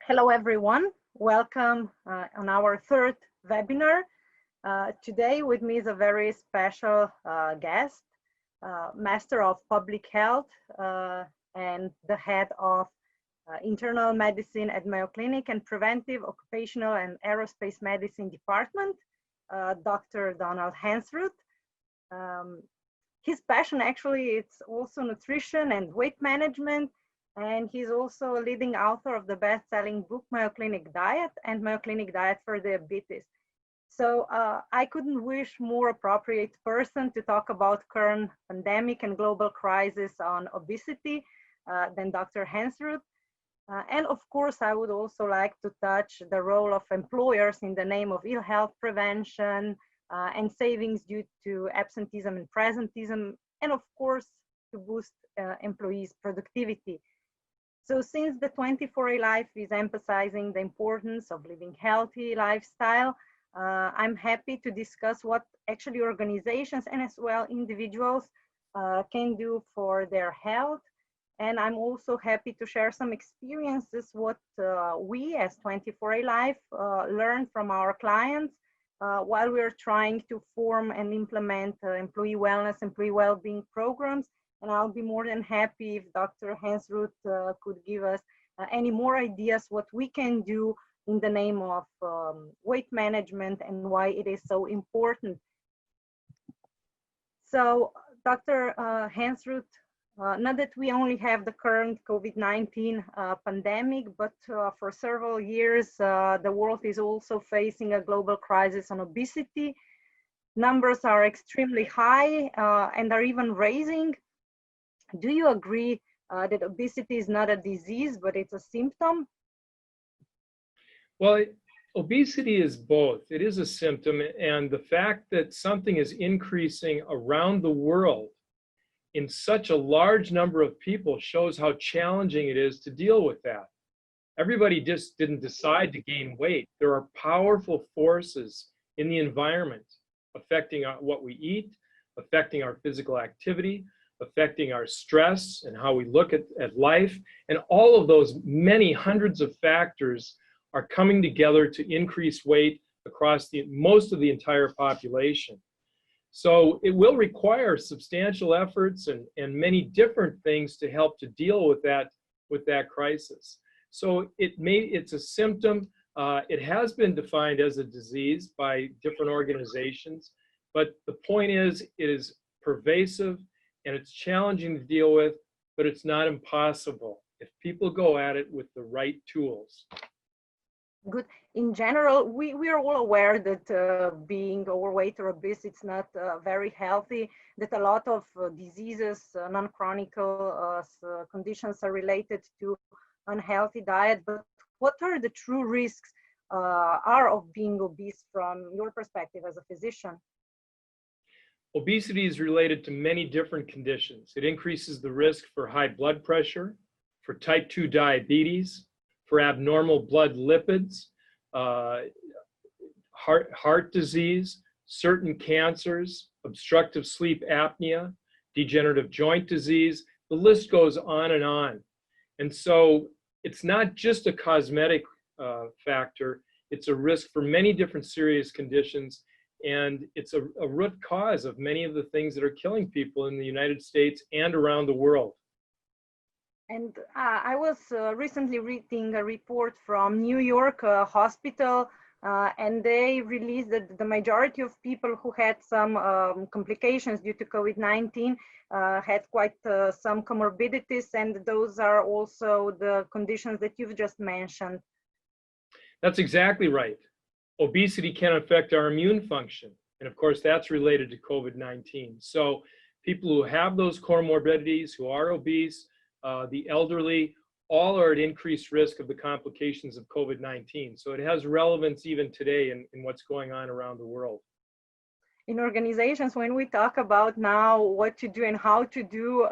Hello, everyone. Welcome on our third webinar. Today with me is a very special guest, Master of Public Health and the head of Internal Medicine at Mayo Clinic and Preventive Occupational and Aerospace Medicine Department, Dr. Donald Hensrud. His passion actually it's also nutrition and weight management, and he's also a leading author of the best-selling book Mayo Clinic Diet and Mayo Clinic Diet for Diabetes. So I couldn't wish more appropriate person to talk about current pandemic and global crisis on obesity than Dr. Hensrud. And of course, I would also like to touch the role of employers in the name of ill health prevention and savings due to absenteeism and presenteeism, and of course, to boost employees' productivity. So since the 24A Life is emphasizing the importance of living healthy lifestyle, I'm happy to discuss what actually organizations and as well individuals can do for their health. And I'm also happy to share some experiences what we as 24A Life learned from our clients while we're trying to form and implement employee wellness, employee well-being programs. And I'll be more than happy if Dr. Hensrud could give us any more ideas what we can do in the name of weight management and why it is so important. So Dr. Hensrud, not that we only have the current COVID-19 pandemic, but for several years, the world is also facing a global crisis on obesity. Numbers are extremely high and are even rising. Do you agree that obesity is not a disease, but it's a symptom? Well, obesity is both. It is a symptom, and the fact that something is increasing around the world in such a large number of people shows how challenging it is to deal with that. Everybody just didn't decide to gain weight. There are powerful forces in the environment affecting what we eat, affecting our physical activity, affecting our stress and how we look at life. And all of those many hundreds of factors are coming together to increase weight across most of the entire population. So it will require substantial efforts and many different things to help to deal with that crisis. So it's a symptom. It has been defined as a disease by different organizations, but the point is it is pervasive and it's challenging to deal with, but it's not impossible if people go at it with the right tools. Good. In general, we are all aware that being overweight or obese, it's not very healthy, that a lot of diseases, non-chronic conditions are related to unhealthy diet. But what are the true risks of being obese from your perspective as a physician? Obesity is related to many different conditions. It increases the risk for high blood pressure, for type 2 diabetes, for abnormal blood lipids, heart disease, certain cancers, obstructive sleep apnea, degenerative joint disease. The list goes on and on. And so it's not just a cosmetic factor, it's a risk for many different serious conditions. And it's a root cause of many of the things that are killing people in the United States and around the world. And I was recently reading a report from New York hospital, and they released that the majority of people who had some complications due to COVID-19 had quite some comorbidities, and those are also the conditions that you've just mentioned. That's exactly right. Obesity can affect our immune function. And of course, that's related to COVID-19. So people who have those comorbidities, who are obese, the elderly, all are at increased risk of the complications of COVID-19. So it has relevance even today in what's going on around the world. In organizations, when we talk about now what to do and how to do,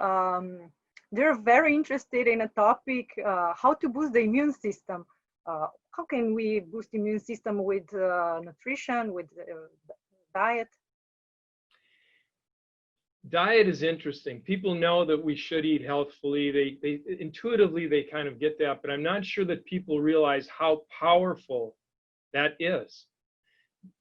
they're very interested in a topic, how to boost the immune system. How can we boost the immune system with nutrition, with diet? Diet is interesting. People know that we should eat healthfully. They intuitively, they kind of get that, but I'm not sure that people realize how powerful that is.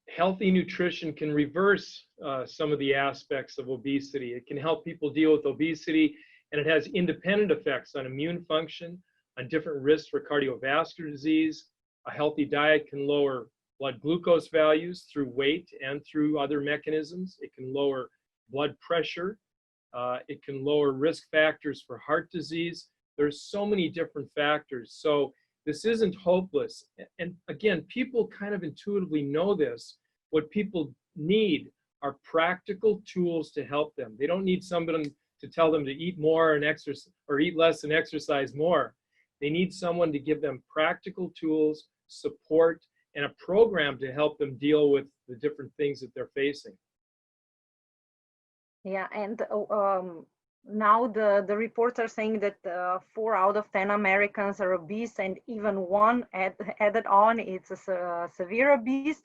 Healthy nutrition can reverse some of the aspects of obesity. It can help people deal with obesity, and it has independent effects on immune function, on different risks for cardiovascular disease. A healthy diet can lower blood glucose values through weight and through other mechanisms. It can lower blood pressure. It can lower risk factors for heart disease. There's so many different factors. So this isn't hopeless. And again, people kind of intuitively know this. What people need are practical tools to help them. They don't need somebody to tell them to eat more and exercise, or eat less and exercise more. They need someone to give them practical tools, support, and a program to help them deal with the different things that they're facing. Yeah, and now the reports are saying that 4 out of 10 Americans are obese, and even one added on, it's a severe obese.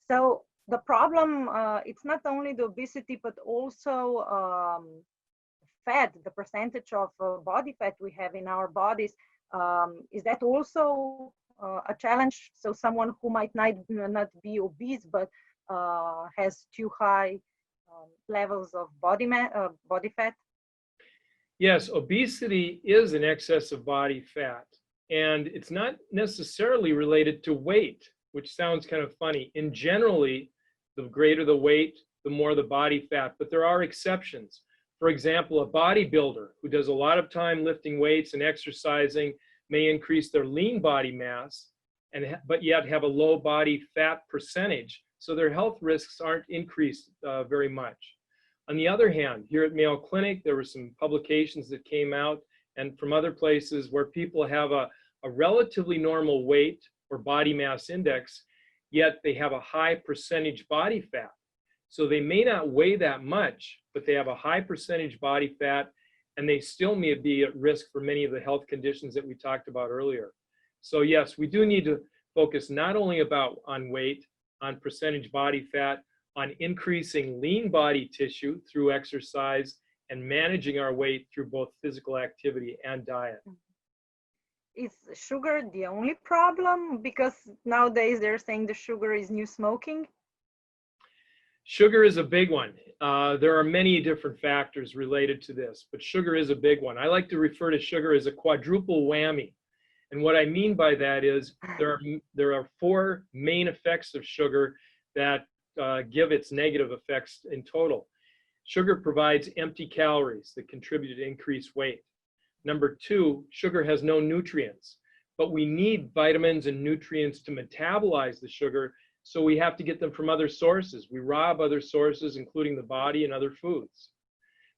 So the problem, it's not only the obesity, but also fat, the percentage of body fat we have in our bodies. Is that also a challenge? So someone who might not be obese, but has too high levels of body fat? Yes, obesity is an excess of body fat, and it's not necessarily related to weight, which sounds kind of funny. In generally, the greater the weight, the more the body fat, but there are exceptions. For example, a bodybuilder who does a lot of time lifting weights and exercising may increase their lean body mass, but yet have a low body fat percentage, so their health risks aren't increased very much. On the other hand, here at Mayo Clinic, there were some publications that came out and from other places where people have a relatively normal weight or body mass index, yet they have a high percentage body fat. So they may not weigh that much, but they have a high percentage body fat, and they still may be at risk for many of the health conditions that we talked about earlier. So yes, we do need to focus not only on weight, on percentage body fat, on increasing lean body tissue through exercise, and managing our weight through both physical activity and diet. Is sugar the only problem? Because nowadays they're saying the sugar is new smoking. Sugar is a big one. There are many different factors related to this, but sugar is a big one. I like to refer to sugar as a quadruple whammy. And what I mean by that is there are 4 main effects of sugar that give its negative effects in total. Sugar provides empty calories that contribute to increased weight. Number 2, sugar has no nutrients, but we need vitamins and nutrients to metabolize the sugar, so we have to get them from other sources. We rob other sources, including the body and other foods.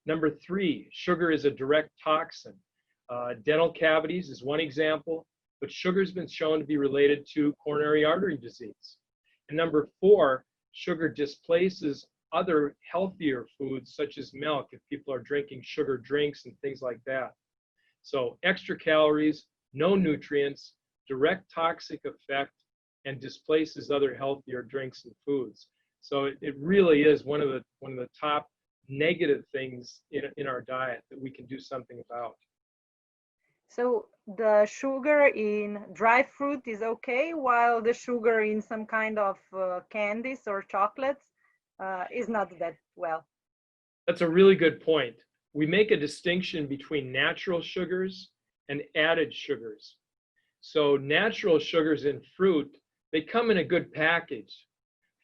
Number 3, sugar is a direct toxin. Dental cavities is one example, but sugar has been shown to be related to coronary artery disease. And number 4, sugar displaces other healthier foods such as milk if people are drinking sugar drinks and things like that. So extra calories, no nutrients, direct toxic effect, and displaces other healthier drinks and foods. So it really is one of the top negative things in our diet that we can do something about. So the sugar in dry fruit is okay, while the sugar in some kind of candies or chocolates is not that well. That's a really good point. We make a distinction between natural sugars and added sugars. So natural sugars in fruit, they come in a good package.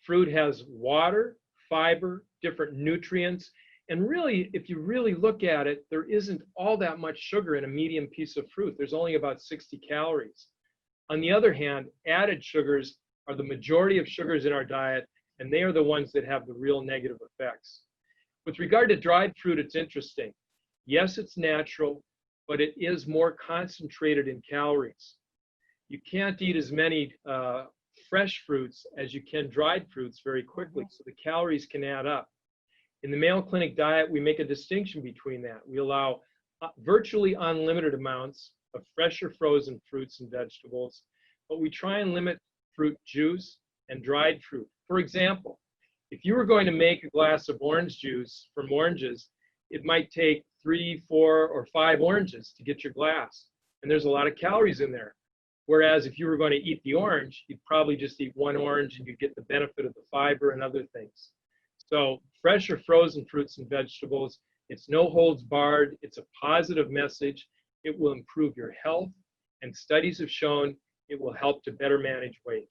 Fruit has water, fiber, different nutrients, and really, if you really look at it, there isn't all that much sugar in a medium piece of fruit. There's only about 60 calories. On the other hand, added sugars are the majority of sugars in our diet, and they are the ones that have the real negative effects. With regard to dried fruit, it's interesting. Yes, it's natural, but it is more concentrated in calories. You can't eat as many fresh fruits as you can dried fruits very quickly, so the calories can add up. In the Mayo Clinic diet, we make a distinction between that. We allow virtually unlimited amounts of fresh or frozen fruits and vegetables, but we try and limit fruit juice and dried fruit. For example, if you were going to make a glass of orange juice from oranges, it might take 3, 4, or 5 oranges to get your glass. And there's a lot of calories in there. Whereas if you were going to eat the orange, you'd probably just eat 1 orange and you'd get the benefit of the fiber and other things. So fresh or frozen fruits and vegetables, it's no holds barred. It's a positive message. It will improve your health. And studies have shown it will help to better manage weight.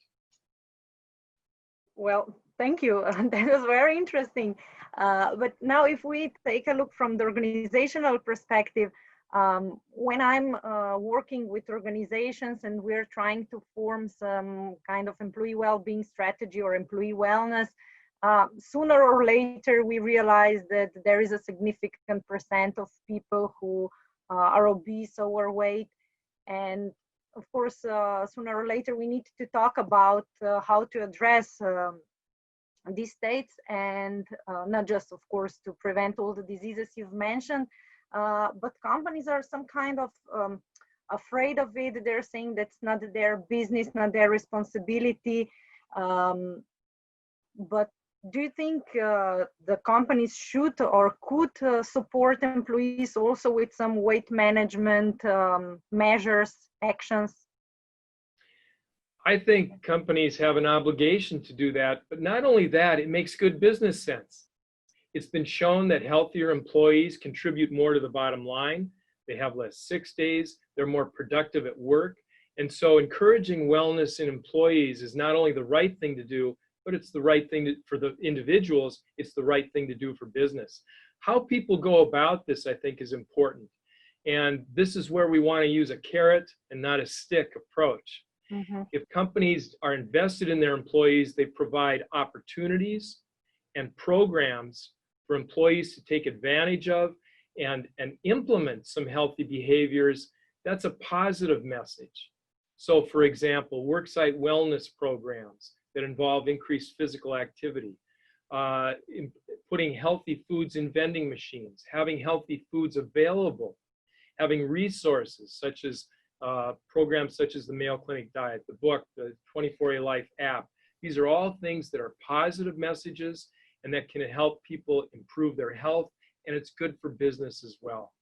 Well, thank you. That was very interesting. But now if we take a look from the organizational perspective, when I'm working with organizations and we're trying to form some kind of employee well-being strategy or employee wellness, sooner or later we realize that there is a significant percent of people who are obese, overweight, and of course, sooner or later we need to talk about how to address these states, and not just, of course, to prevent all the diseases you've mentioned, but companies are some kind of afraid of it. They're saying that's not their business, not their responsibility. But do you think the companies should or could support employees also with some weight management measures, actions? I think companies have an obligation to do that, but not only that, it makes good business sense. It's been shown that healthier employees contribute more to the bottom line. They have less sick days, they're more productive at work. And so encouraging wellness in employees is not only the right thing to do, but it's the right thing for the individuals, it's the right thing to do for business. How people go about this, I think, is important. And this is where we want to use a carrot and not a stick approach. Mm-hmm. If companies are invested in their employees, they provide opportunities and programs for employees to take advantage of and implement some healthy behaviors. That's a positive message. So, for example, worksite wellness programs that involve increased physical activity, putting healthy foods in vending machines, having healthy foods available, having resources such as programs such as the Mayo Clinic Diet, the book, the 24A Life app. These are all things that are positive messages and that can help people improve their health, and it's good for business as well.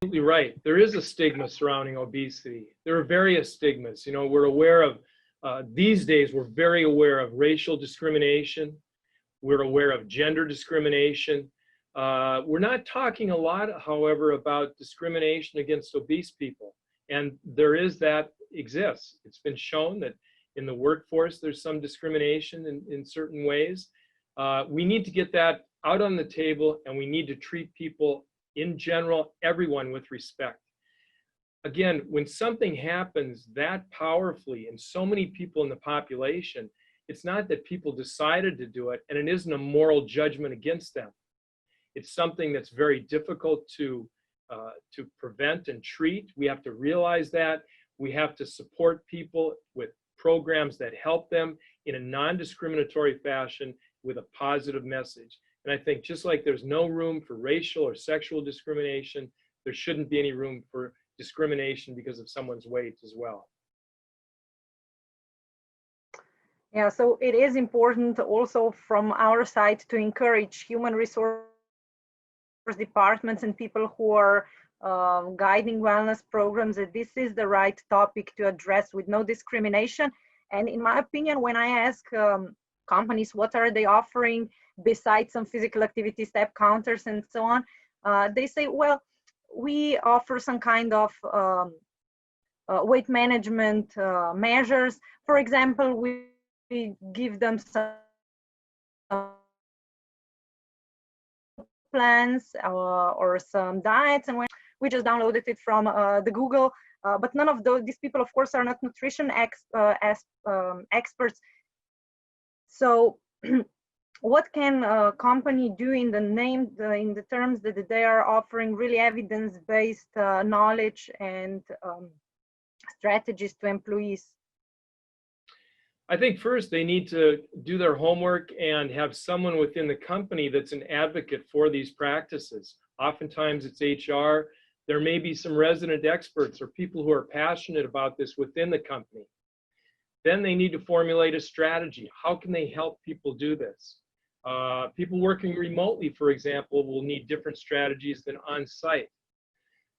Absolutely right. There is a stigma surrounding obesity. There are various stigmas. You know, we're aware of, these days, we're very aware of racial discrimination. We're aware of gender discrimination. We're not talking a lot, however, about discrimination against obese people. And there is that exists. It's been shown that in the workforce, there's some discrimination in certain ways. We need to get that out on the table, and we need to treat people in general, everyone, with respect. Again, when something happens that powerfully in so many people in the population, it's not that people decided to do it, and it isn't a moral judgment against them. It's something that's very difficult to prevent and treat. We have to realize that. We have to support people with programs that help them in a non-discriminatory fashion with a positive message. And I think just like there's no room for racial or sexual discrimination, there shouldn't be any room for discrimination because of someone's weight as well. Yeah, so it is important also from our side to encourage human resource departments and people who are guiding wellness programs that this is the right topic to address with no discrimination. And in my opinion, when I ask companies what are they offering besides some physical activity step counters and so on, they say, well, we offer some kind of weight management measures. For example, we give them some plans or some diets, and when we just downloaded it from the Google, but none of these people, of course, are not nutrition experts. So what can a company do in the terms that they are offering really evidence-based knowledge and strategies to employees? I think first they need to do their homework and have someone within the company that's an advocate for these practices. Oftentimes it's HR. There may be some resident experts or people who are passionate about this within the company. Then they need to formulate a strategy. How can they help people do this? People working remotely, for example, will need different strategies than on-site.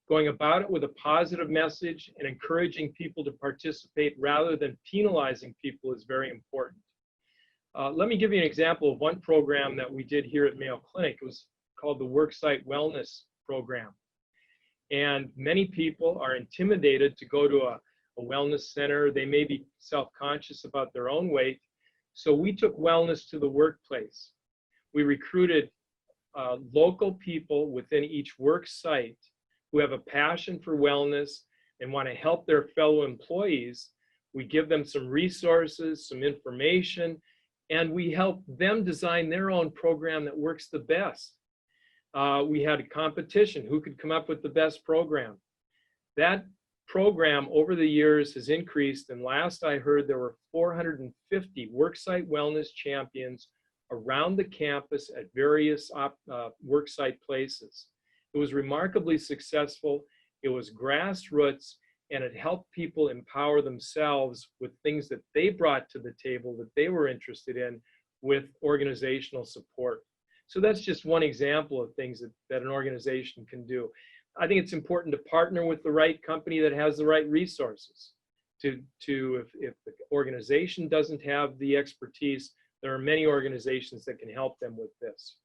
Going about it with a positive message and encouraging people to participate rather than penalizing people is very important. Let me give you an example of one program that we did here at Mayo Clinic. It was called the Worksite Wellness Program. And many people are intimidated to go to a wellness center. They may be self-conscious about their own weight. So we took wellness to the workplace. We recruited local people within each work site who have a passion for wellness and want to help their fellow employees. We give them some resources, some information, and we help them design their own program that works the best. We had a competition, who could come up with the best program. That program over the years has increased, and last I heard there were 450 worksite wellness champions around the campus at various worksite places. It was remarkably successful. It was grassroots, and it helped people empower themselves with things that they brought to the table that they were interested in with organizational support. So that's just one example of things that an organization can do. I think it's important to partner with the right company that has the right resources. If the organization doesn't have the expertise, there are many organizations that can help them with this.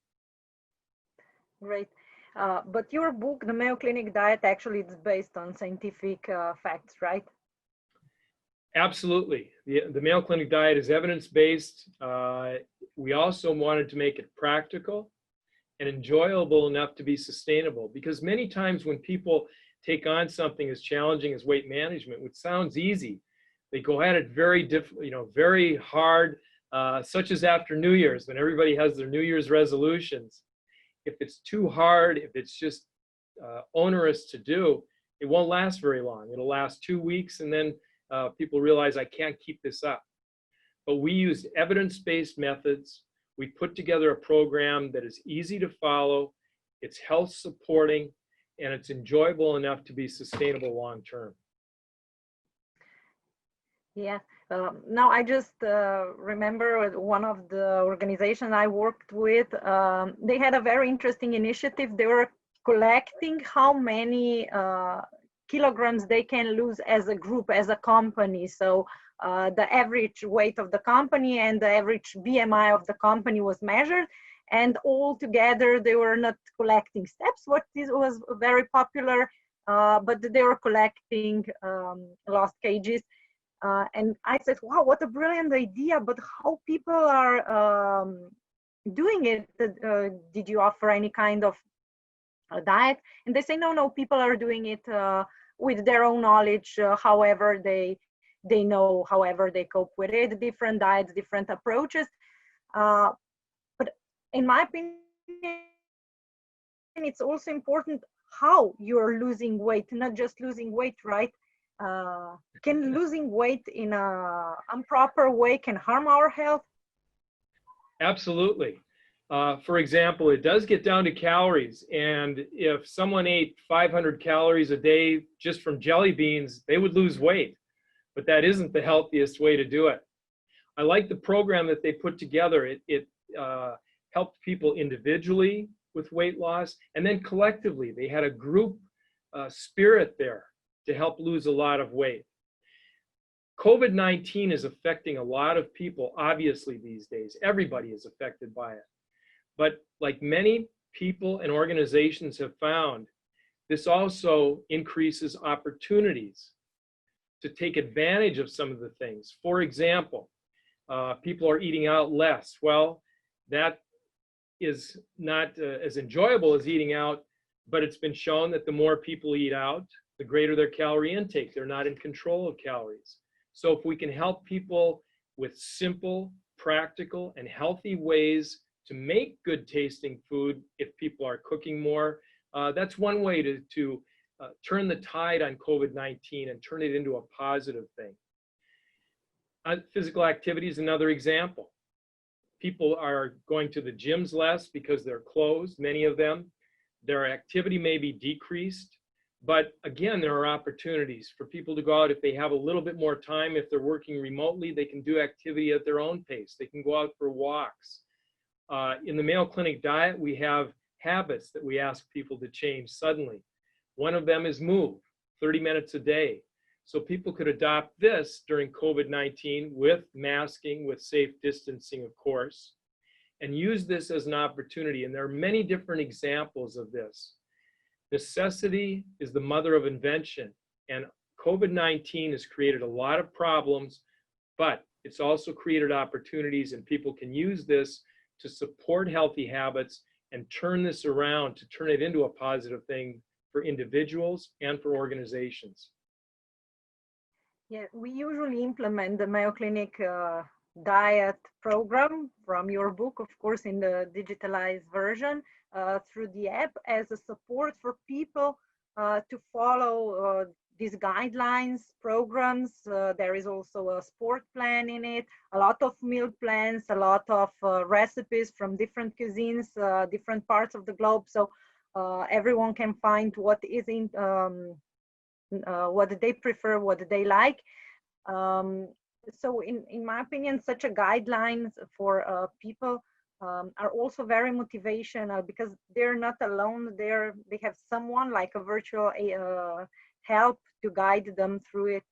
Great. But your book, The Mayo Clinic Diet, actually is based on scientific facts, right? Absolutely. The Mayo Clinic Diet is evidence-based. We also wanted to make it practical and enjoyable enough to be sustainable, because many times when people take on something as challenging as weight management, which sounds easy, they go at it very hard, such as after New Year's, when everybody has their New Year's resolutions. If it's too hard, if it's just onerous to do, it won't last very long. It'll last 2 weeks, and then people realize, I can't keep this up. But we used evidence-based methods. We put together a program that is easy to follow, it's health supporting, and it's enjoyable enough to be sustainable long term. Yeah. Now I just remember one of the organizations I worked with, they had a very interesting initiative. They were collecting how many kilograms they can lose as a group, as a company. So the average weight of the company and the average BMI of the company was measured, and all together they were not collecting steps, what was very popular, but they were collecting lost kgs. And I said, wow, what a brilliant idea, but how people are doing it? Did you offer any kind of diet? And they say, no, people are doing it with their own knowledge, however they know, however they cope with it, different diets, different approaches. But in my opinion, it's also important how you're losing weight, not just losing weight, right? Can losing weight in an improper way can harm our health? Absolutely. For example, it does get down to calories, and if someone ate 500 calories a day just from jelly beans, they would lose weight, but that isn't the healthiest way to do it. I like the program that they put together. It helped people individually with weight loss, and then collectively. They had a group spirit there to help lose a lot of weight. COVID-19 is affecting a lot of people, obviously, these days. Everybody is affected by it. But like many people and organizations have found, this also increases opportunities to take advantage of some of the things. For example, people are eating out less. Well, that is not as enjoyable as eating out, but it's been shown that the more people eat out, the greater their calorie intake. They're not in control of calories. So if we can help people with simple, practical, and healthy ways to make good tasting food, if people are cooking more, that's one way to turn the tide on COVID-19 and turn it into a positive thing. Physical activity is another example. People are going to the gyms less because they're closed, many of them. Their activity may be decreased, but again, there are opportunities for people to go out. If they have a little bit more time, if they're working remotely, they can do activity at their own pace. They can go out for walks. In the Mayo Clinic Diet, we have habits that we ask people to change suddenly. One of them is move 30 minutes a day. So people could adopt this during COVID-19 with masking, with safe distancing, of course, and use this as an opportunity. And there are many different examples of this. Necessity is the mother of invention, and COVID-19 has created a lot of problems, but it's also created opportunities, and people can use this to support healthy habits and turn this around, to turn it into a positive thing for individuals and for organizations. Yeah, we usually implement the Mayo Clinic diet program from your book, of course, in the digitalized version through the app as a support for people to follow these guidelines, programs. There is also a sport plan in it, a lot of meal plans, a lot of recipes from different cuisines, different parts of the globe. So everyone can find what is in what they prefer, what they like. So in my opinion, such a guidelines for people are also very motivational because they're not alone. They have someone like a virtual help to guide them through it.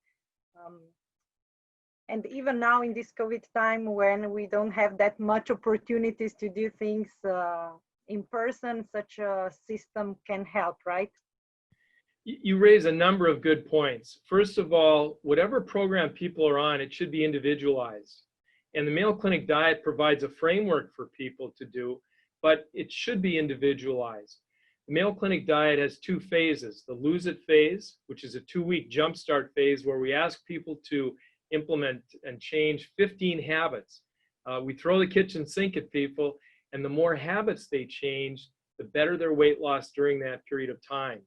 And even now in this COVID time when we don't have that much opportunities to do things in person, such a system can help, right? You raise a number of good points. First of all, whatever program people are on, it should be individualized. And the Mayo Clinic Diet provides a framework for people to do, but it should be individualized. The Mayo Clinic Diet has two phases: the Lose It phase, which is a 2-week jumpstart phase where we ask people to implement and change 15 habits. We throw the kitchen sink at people, and the more habits they change, the better their weight loss during that period of time.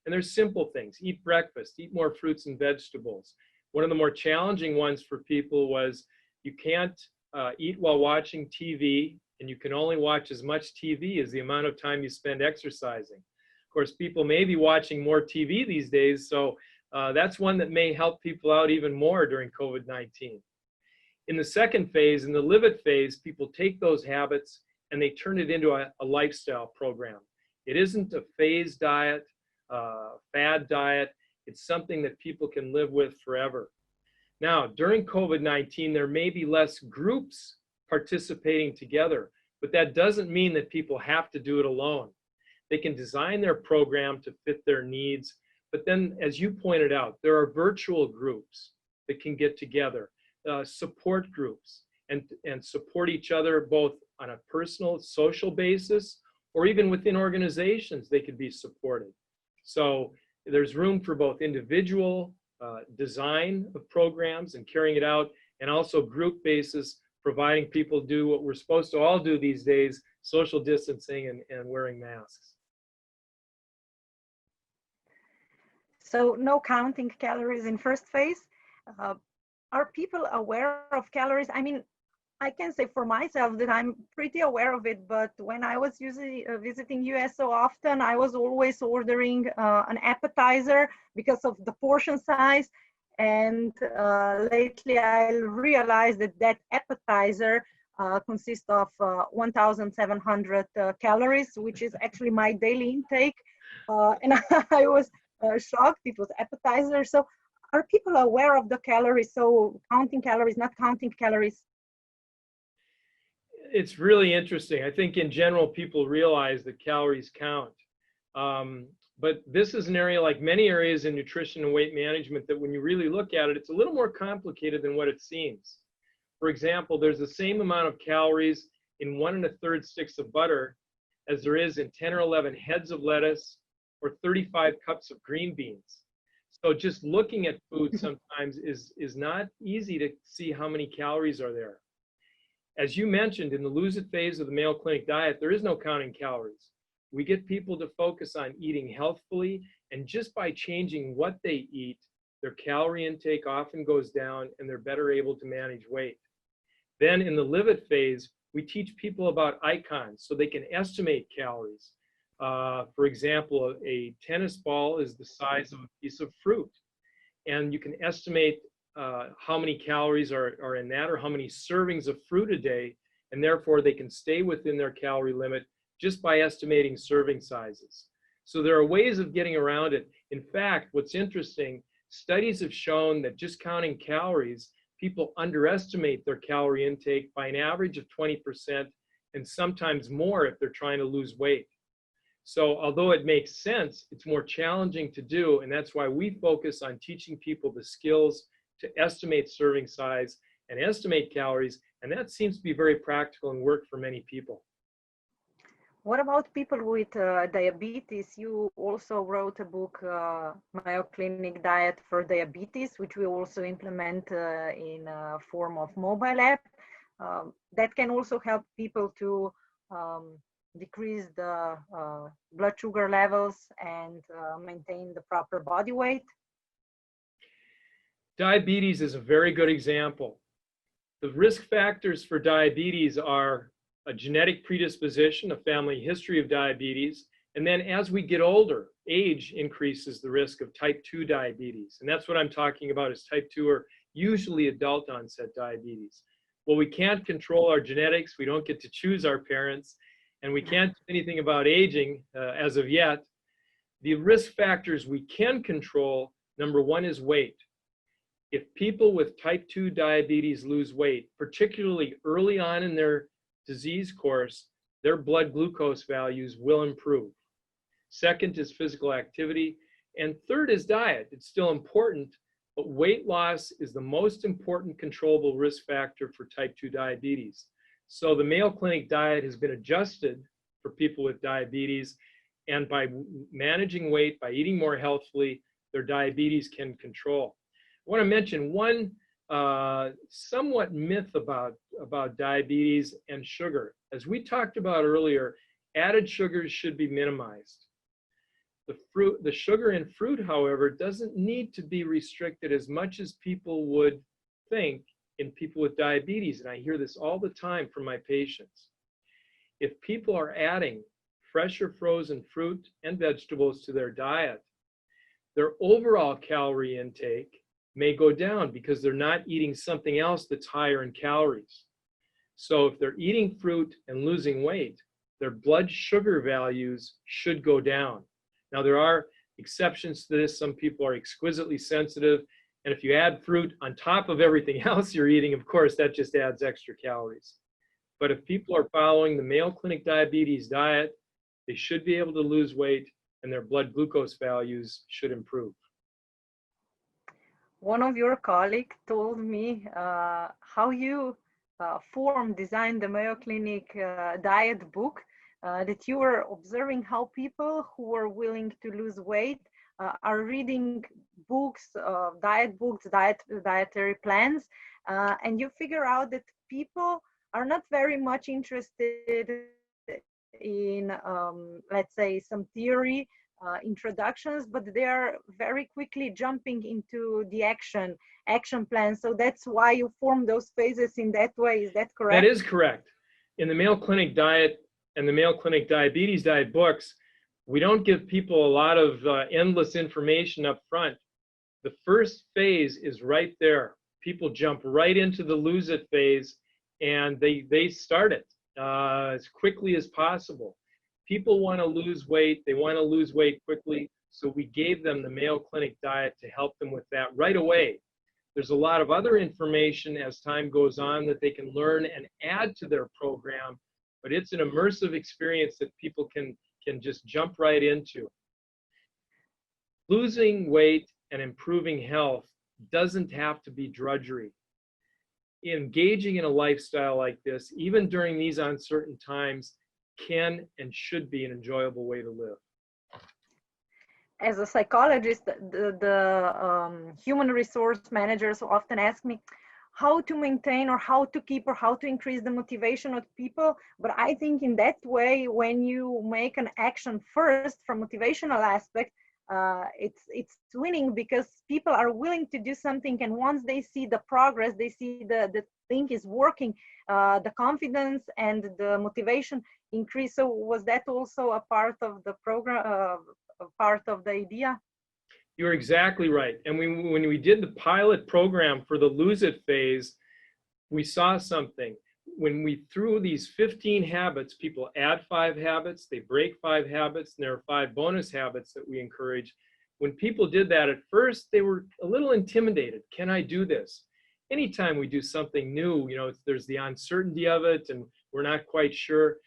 And there's simple things: eat breakfast, eat more fruits and vegetables. One of the more challenging ones for people was you can't eat while watching TV, and you can only watch as much TV as the amount of time you spend exercising. Of course, people may be watching more TV these days, so that's one that may help people out even more during COVID-19. In the second phase, in the Live It phase, people take those habits and they turn it into a lifestyle program. It isn't a phase diet, fad diet. It's something that people can live with forever. Now, during COVID-19, there may be less groups participating together, but that doesn't mean that people have to do it alone. They can design their program to fit their needs, but then, as you pointed out, there are virtual groups that can get together, support groups, and support each other both on a personal, social basis, or even within organizations, they could be supported. So there's room for both individual design of programs and carrying it out, and also group basis, providing people do what we're supposed to all do these days: social distancing and wearing masks. So no counting calories in first phase. Are people aware of calories? I mean, I can say for myself that I'm pretty aware of it, but when I was usually visiting US so often, I was always ordering an appetizer because of the portion size. And lately I realized that that appetizer consists of 1,700 calories, which is actually my daily intake. And I was shocked it was appetizer. So are people aware of the calories? So counting calories, not counting calories? It's really interesting. I think in general, people realize that calories count. But this is an area, like many areas in nutrition and weight management, that when you really look at it, it's a little more complicated than what it seems. For example, there's the same amount of calories in 1 1/3 sticks of butter as there is in 10 or 11 heads of lettuce or 35 cups of green beans. So just looking at food sometimes is not easy to see how many calories are there. As you mentioned, in the Lose It phase of the Mayo Clinic Diet, there is no counting calories. We get people to focus on eating healthfully, and just by changing what they eat, their calorie intake often goes down and they're better able to manage weight. Then in the Live It phase, we teach people about icons so they can estimate calories. For example, a tennis ball is the size of a piece of fruit, and you can estimate how many calories are in that, or how many servings of fruit a day, and therefore they can stay within their calorie limit just by estimating serving sizes. So there are ways of getting around it. In fact, what's interesting, studies have shown that just counting calories, people underestimate their calorie intake by an average of 20% and sometimes more if they're trying to lose weight. So although it makes sense, it's more challenging to do, and that's why we focus on teaching people the skills to estimate serving size and estimate calories, and that seems to be very practical and work for many people. What about people with diabetes? You also wrote a book, Mayo Clinic Diet for Diabetes, which we also implement in a form of mobile app. That can also help people to decrease the blood sugar levels and maintain the proper body weight. Diabetes is a very good example. The risk factors for diabetes are a genetic predisposition, a family history of diabetes, and then as we get older, age increases the risk of type 2 diabetes. And that's what I'm talking about, is type 2 or usually adult onset diabetes. Well, we can't control our genetics, we don't get to choose our parents, and we can't do anything about aging as of yet. The risk factors we can control, number one is weight. If people with type 2 diabetes lose weight, particularly early on in their disease course, their blood glucose values will improve. Second is physical activity. And third is diet. It's still important, but weight loss is the most important controllable risk factor for type 2 diabetes. So the Mayo Clinic diet has been adjusted for people with diabetes, and by managing weight, by eating more healthfully, their diabetes can control. I want to mention one somewhat myth about diabetes and sugar. As we talked about earlier, added sugars should be minimized. The sugar in fruit, however, doesn't need to be restricted as much as people would think in people with diabetes, and I hear this all the time from my patients. If people are adding fresh or frozen fruit and vegetables to their diet, their overall calorie intake may go down because they're not eating something else that's higher in calories. So if they're eating fruit and losing weight, their blood sugar values should go down. Now, there are exceptions to this. Some people are exquisitely sensitive, and if you add fruit on top of everything else you're eating, of course, that just adds extra calories. But if people are following the Mayo Clinic Diabetes diet, they should be able to lose weight, and their blood glucose values should improve. One of your colleagues told me how you designed the Mayo Clinic diet book, that you were observing how people who were willing to lose weight are reading books, dietary plans, and you figure out that people are not very much interested in, let's say, some theory introductions, but they are very quickly jumping into the action plan. So that's why you form those phases in that way. Is that correct? That is correct. In the Mayo Clinic Diet and the Mayo Clinic Diabetes Diet books, we don't give people a lot of endless information up front. The first phase is right there. People jump right into the lose it phase, and they start it as quickly as possible. People want to lose weight. They want to lose weight quickly. So we gave them the Mayo Clinic Diet to help them with that right away. There's a lot of other information as time goes on that they can learn and add to their program, but it's an immersive experience that people can just jump right into. Losing weight and improving health doesn't have to be drudgery. Engaging in a lifestyle like this, even during these uncertain times, can and should be an enjoyable way to live. As a psychologist, the human resource managers often ask me how to maintain or how to keep or how to increase the motivation of people. But I think in that way, when you make an action first from motivational aspect, it's winning, because people are willing to do something, and once they see the progress, they see the thing is working, the confidence and the motivation increase. So was that also a part of the program, part of the idea? You're exactly right. And when we did the pilot program for the lose it phase, we saw something. when we threw these 15 habits, people add 5 habits, they break 5 habits, and there are 5 bonus habits that we encourage. When people did that at first, they were a little intimidated. Can I do this? Anytime we do something new, there's the uncertainty of it and we're not quite sure.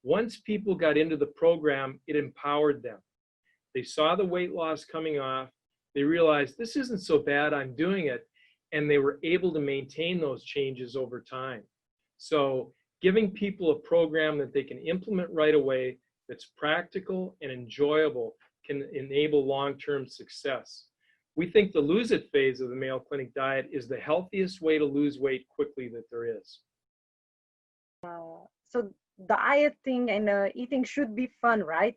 Once people got into the program, it empowered them. They saw the weight loss coming off. They realized this isn't so bad, I'm doing it. And they were able to maintain those changes over time. So giving people a program that they can implement right away, that's practical and enjoyable, can enable long-term success. We think the lose it phase of the Mayo Clinic diet is the healthiest way to lose weight quickly that there is. So dieting and eating should be fun, right?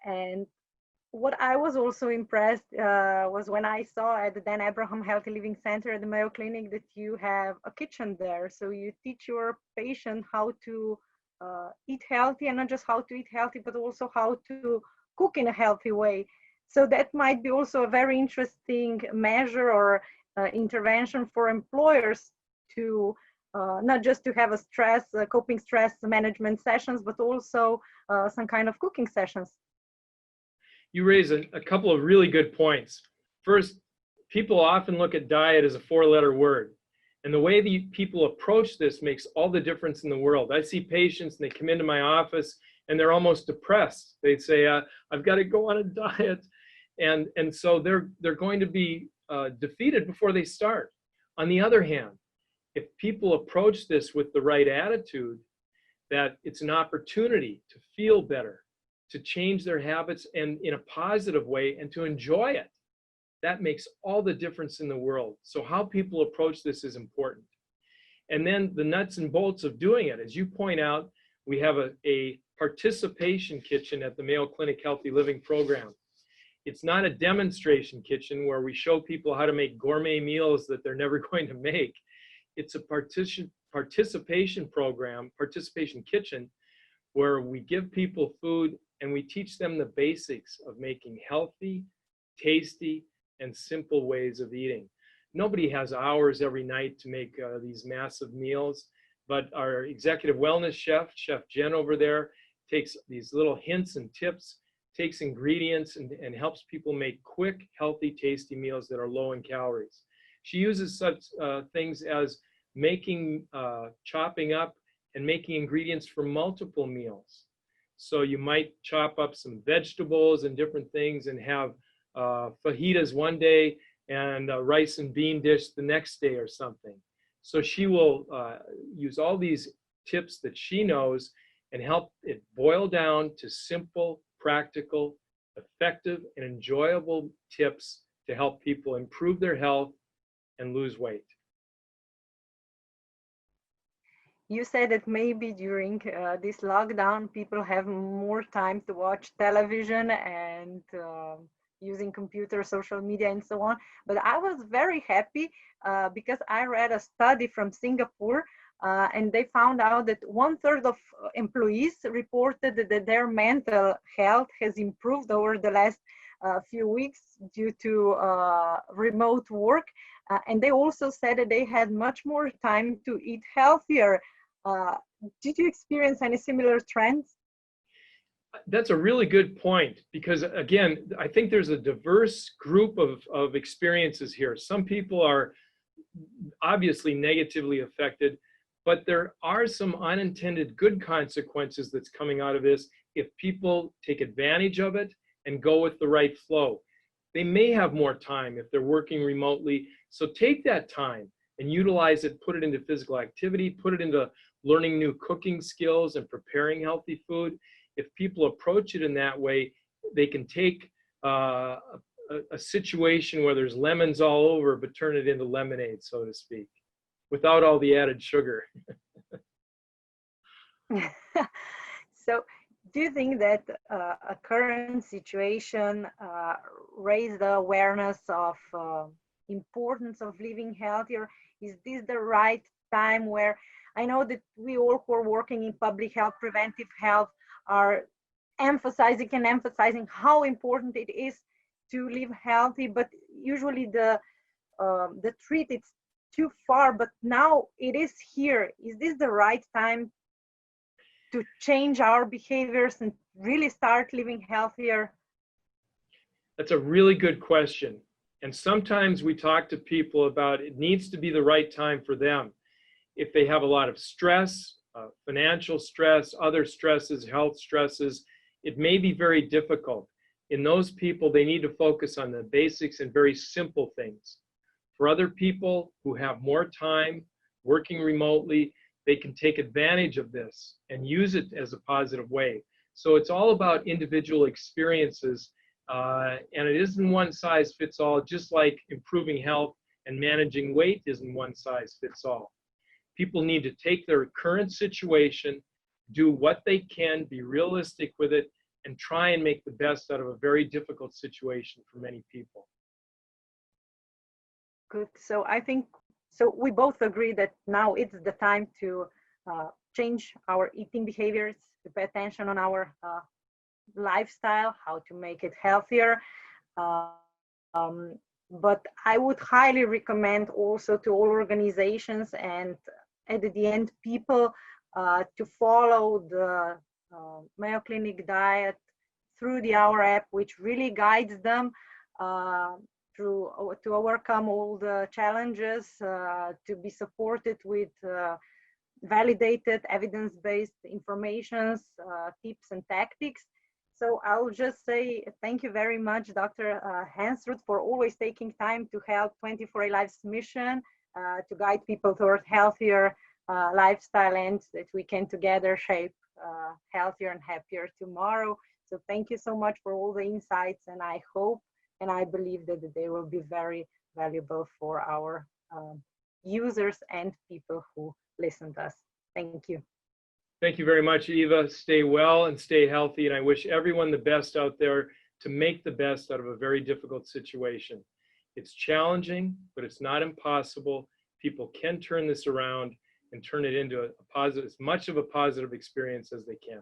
And what I was also impressed was when I saw at the Dan Abraham Healthy Living Center at the Mayo Clinic that you have a kitchen there. So you teach your patient how to eat healthy, and not just how to eat healthy, but also how to cook in a healthy way. So that might be also a very interesting measure or intervention for employers to not just to have a coping stress management sessions, but also some kind of cooking sessions. You raise a couple of really good points. First, people often look at diet as a 4-letter word. And the way that people approach this makes all the difference in the world. I see patients and they come into my office and they're almost depressed. They say, I've got to go on a diet. And so they're going to be defeated before they start. On the other hand, if people approach this with the right attitude, that it's an opportunity to feel better, to change their habits and in a positive way, and to enjoy it. That makes all the difference in the world. So how people approach this is important. And then the nuts and bolts of doing it. As you point out, we have a participation kitchen at the Mayo Clinic Healthy Living program. It's not a demonstration kitchen where we show people how to make gourmet meals that they're never going to make. It's a participation program, participation kitchen, where we give people food and we teach them the basics of making healthy, tasty, and simple ways of eating. Nobody has hours every night to make these massive meals, but our executive wellness chef, Chef Jen over there, takes these little hints and tips, takes ingredients and helps people make quick, healthy, tasty meals that are low in calories. She uses such things as making, chopping up and making ingredients for multiple meals. So you might chop up some vegetables and different things and have fajitas one day and a rice and bean dish the next day or something. So she will use all these tips that she knows and help it boil down to simple, practical, effective, and enjoyable tips to help people improve their health and lose weight. You said that maybe during this lockdown, people have more time to watch television and using computer, social media, and so on. But I was very happy because I read a study from Singapore and they found out that 1/3 of employees reported that their mental health has improved over the last few weeks due to remote work. And they also said that they had much more time to eat healthier. Did you experience any similar trends? That's a really good point because, again, I think there's a diverse group of experiences here. Some people are obviously negatively affected, but there are some unintended good consequences that's coming out of this if people take advantage of it and go with the right flow. They may have more time if they're working remotely, so take that time and utilize it, put it into physical activity, put it into learning new cooking skills and preparing healthy food. If people approach it in that way, they can take a situation where there's lemons all over, but turn it into lemonade, so to speak, without all the added sugar. So do you think that a current situation raised the awareness of importance of living healthier? Is this the right time where I know that we all who are working in public health, preventive health, are emphasizing how important it is to live healthy, but usually the treat too far, but now it is here. Is this the right time to change our behaviors and really start living healthier? That's a really good question. And sometimes we talk to people about it needs to be the right time for them. If they have a lot of stress, financial stress, other stresses, health stresses, it may be very difficult. In those people, they need to focus on the basics and very simple things. For other people who have more time working remotely, they can take advantage of this and use it as a positive way. So it's all about individual experiences, and it isn't one size fits all, just like improving health and managing weight isn't one size fits all. People need to take their current situation, do what they can, be realistic with it, and try and make the best out of a very difficult situation for many people. Good. So I think, so we both agree that now it's the time to change our eating behaviors, to pay attention on our lifestyle, how to make it healthier. But I would highly recommend also to all organizations and at the end people to follow the Mayo Clinic Diet through the Hour app, which really guides them to overcome all the challenges, to be supported with validated evidence-based informations, tips and tactics. So I'll just say thank you very much, Dr. Hensrud, for always taking time to help 24A Life's mission to guide people toward healthier lifestyle, and that we can together shape healthier and happier tomorrow. So thank you so much for all the insights, and I hope and I believe that they will be very valuable for our users and people who listen to us. Thank you. Thank you very much, Eva. Stay well and stay healthy. And I wish everyone the best out there to make the best out of a very difficult situation. It's challenging, but it's not impossible. People can turn this around and turn it into a positive, as much of a positive experience as they can.